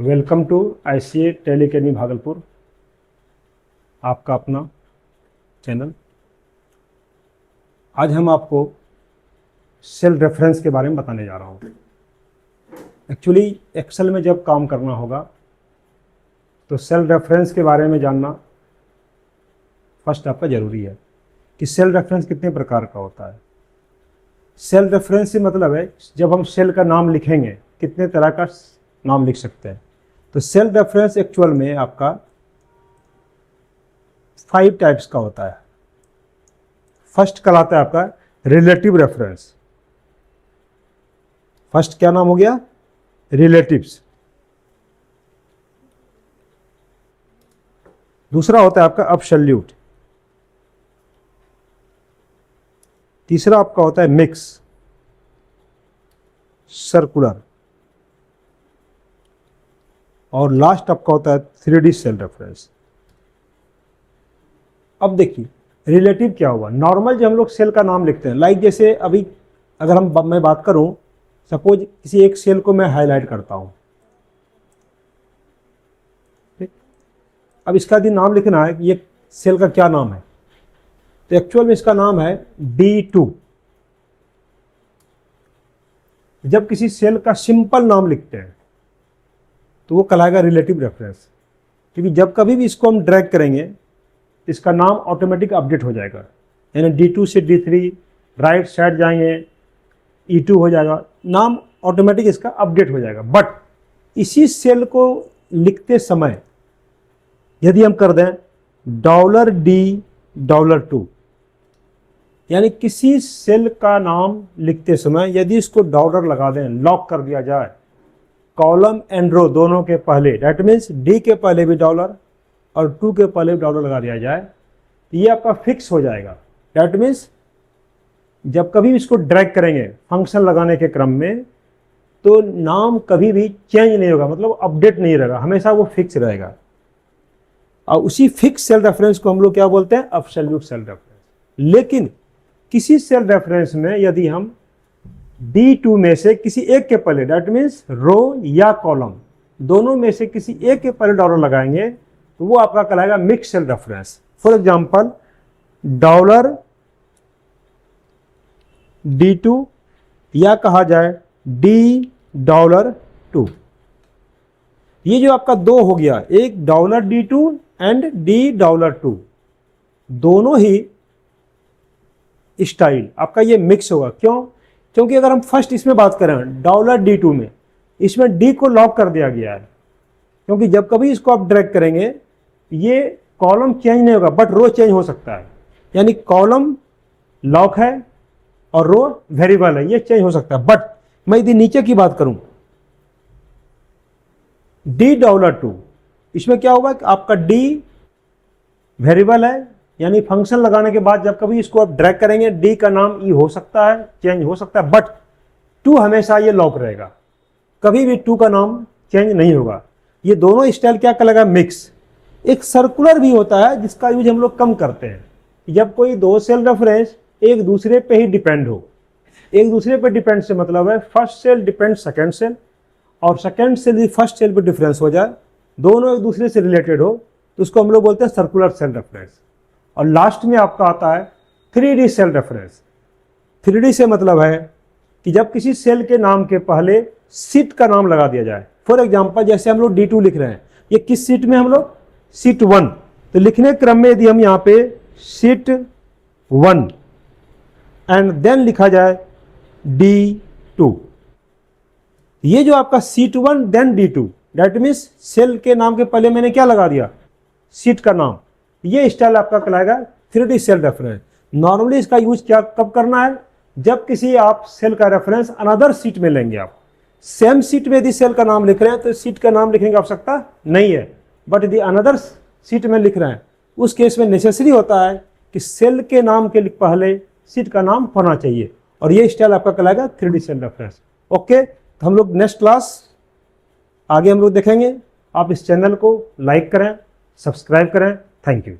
Welcome to ICA tele academy Bhagalpur, आपका अपना channel. आज हम आपको सेल रेफरेंस के बारे में बताने जा रहा हूँ। एक्चुअली एक्सेल में जब काम करना होगा तो सेल रेफरेंस के बारे में जानना फर्स्ट आपका ज़रूरी है कि सेल रेफरेंस कितने प्रकार का होता है। सेल रेफरेंस से मतलब है जब हम सेल का नाम लिखेंगे कितने तरह का नाम लिख सकते हैं। तो सेल रेफरेंस एक्चुअल में आपका 5 टाइप्स का होता है। फर्स्ट कहलाता है आपका रिलेटिव रेफरेंस। फर्स्ट क्या नाम हो गया? रिलेटिव्स। दूसरा होता है आपका एब्सोल्यूट। तीसरा आपका होता है मिक्स, सर्कुलर, और लास्ट आपका होता है 3D सेल रेफरेंस। अब देखिए रिलेटिव क्या हुआ। नॉर्मल जो हम लोग सेल का नाम लिखते हैं, लाइक जैसे अभी अगर मैं बात करूं, सपोज किसी एक सेल को मैं हाईलाइट करता हूं, ठीक। अब इसका यदि नाम लिखना है कि ये सेल का क्या नाम है, तो एक्चुअल में इसका नाम है D2। जब किसी सेल का सिंपल नाम लिखते हैं तो वो कहलाएगा रिलेटिव रेफरेंस, क्योंकि जब कभी भी इसको हम ड्रैग करेंगे तो इसका नाम ऑटोमेटिक अपडेट हो जाएगा। यानी D2 से D3 राइट साइड जाएंगे, E2 हो जाएगा, नाम ऑटोमेटिक इसका अपडेट हो जाएगा। बट इसी सेल को लिखते समय यदि हम कर दें $D$2, यानी किसी सेल का नाम लिखते समय यदि इसको डॉलर लगा दें, लॉक कर दिया जाए कॉलम एंड रो दोनों के पहले, दैट मीन्स D के पहले भी डॉलर और 2 के पहले भी डॉलर लगा दिया जाए, तो ये आपका फिक्स हो जाएगा। दैट मीन्स जब कभी इसको ड्रैग करेंगे फंक्शन लगाने के क्रम में, तो नाम कभी भी चेंज नहीं होगा, मतलब अपडेट नहीं रहेगा, हमेशा वो फिक्स रहेगा। और उसी फिक्स सेल रेफरेंस को हम लोग क्या बोलते हैं? Absolute cell reference. लेकिन किसी सेल रेफरेंस में यदि हम D2 में से किसी एक के पहले, दैट मीन्स रो या कॉलम दोनों में से किसी एक के पहले डॉलर लगाएंगे तो वो आपका कहलाएगा mix cell reference. For example $D2 या कहा जाए D$2। ये जो आपका दो हो गया, एक $D2 एंड D$2, दोनों ही स्टाइल आपका ये मिक्स होगा। क्यों? क्योंकि अगर हम फर्स्ट इसमें बात करें $D2 में, इसमें D को लॉक कर दिया गया है, क्योंकि जब कभी इसको आप ड्रैग करेंगे ये कॉलम चेंज नहीं होगा बट रो चेंज हो सकता है। यानी कॉलम लॉक है और रो वेरिएबल है, ये चेंज हो सकता है। बट मैं यदि नीचे की बात करूं D$2, इसमें क्या होगा कि आपका D वेरिएबल है, यानी फंक्शन लगाने के बाद जब कभी इसको आप ड्रैग करेंगे D का नाम E हो सकता है, चेंज हो सकता है, बट 2 हमेशा ये लॉक रहेगा, कभी भी 2 का नाम चेंज नहीं होगा। ये दोनों स्टाइल क्या कहलाएगा? मिक्स। एक सर्कुलर भी होता है जिसका यूज हम लोग कम करते हैं, जब कोई दो सेल रेफरेंस एक दूसरे पे ही डिपेंड हो। एक दूसरे पे डिपेंड से मतलब है first cell depend second cell, और सेकेंड सेल यदि फर्स्ट सेल पे डिफरेंस हो जाए, दोनों एक दूसरे से रिलेटेड हो, तो उसको हम लोग बोलते हैं सर्कुलर सेल रेफरेंस। और लास्ट में आपका आता है 3D सेल रेफरेंस। 3D से मतलब है कि जब किसी सेल के नाम के पहले सीट का नाम लगा दिया जाए। फॉर एग्जांपल जैसे हम लोग D2 लिख रहे हैं, ये किस सीट में? हम लोग सीट 1। तो लिखने क्रम में यदि हम यहाँ पे सीट 1 एंड देन लिखा जाए D2, ये जो आपका sheet 1 then D2, that means cell के नाम के पहले मैंने क्या लगा दिया? सीट का नाम। ये स्टाइल आपका कहलाएगा 3D सेल रेफरेंस। नॉर्मली इसका यूज क्या कब करना है? जब किसी आप सेल का रेफरेंस अनदर सीट में लेंगे। आप सेम सीट में यदि सेल का नाम लिख रहे हैं तो सीट का नाम लिखने की आवश्यकता नहीं है, बट यदि अनदर सीट में लिख रहे हैं उस केस में नेसेसरी होता है कि सेल के नाम के पहले सीट का नाम होना चाहिए, और ये स्टाइल आपका कहलाएगा 3D सेल रेफरेंस। ओके, तो हम लोग नेक्स्ट क्लास आगे हम लोग देखेंगे। आप इस चैनल को लाइक करें, सब्सक्राइब करें। Thank you.